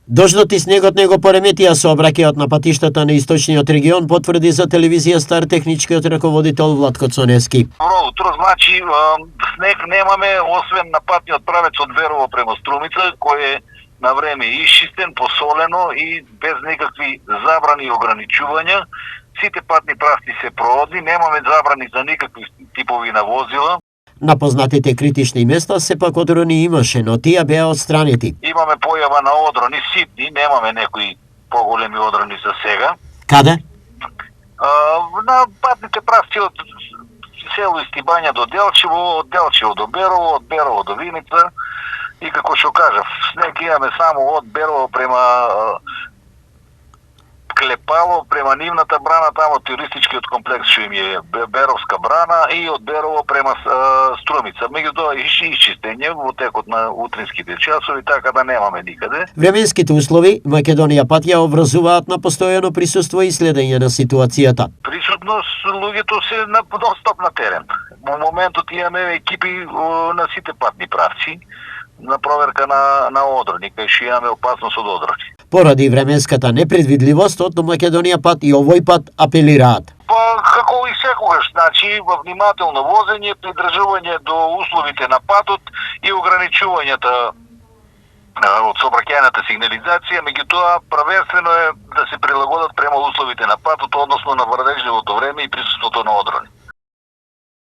Дождот и снегот не го пореметија сообраќајот на патиштата на источниот регион, потврди за телевизија Стар техничкиот раководител Владко Цоневски. Добро утро, значи снег немаме освен на патниот правец од Верово према Струмица, кој е на време исчистен, посолено и без никакви забрани и ограничувања. Сите патни правци се проодни, немаме забрани за никакви типови на возила. На познатите критични места сепак одрони имаше, но тие беа отстранети. Имаме појава на одрони ситни, немаме некои поголеми одрони за сега. Каде? На патните правци од село Истибања до Делчево, од Делчево до Берово, од Берово до Виница. И како што кажав, снег имаме само од Берово према Клепало, према Нивната брана, тамо туристичкиот комплекс што им е Беровска брана, и од Берово према Струмица. Меѓутоа исчистење во текот на утринските часови, така да немаме никаде. Временските услови Македонија пат ја обврзуваат на постојано присуство и следење на ситуацијата. Присутност луѓето се на нон-стоп на терен. Во моментот имаме екипи на сите патни правци на проверка на одрони, кај што имаме опасност од одрони. Поради временската непредвидливост, од Македонија пат и овој пат апелираат. Па, како и секогаш, значи, внимателно возење, придржување до условите на патот и ограничувањата од сообраќајната сигнализација, меѓутоа првенствено е да се прилагодат према условите на патот, односно на врвежливото време и присуството на одрони.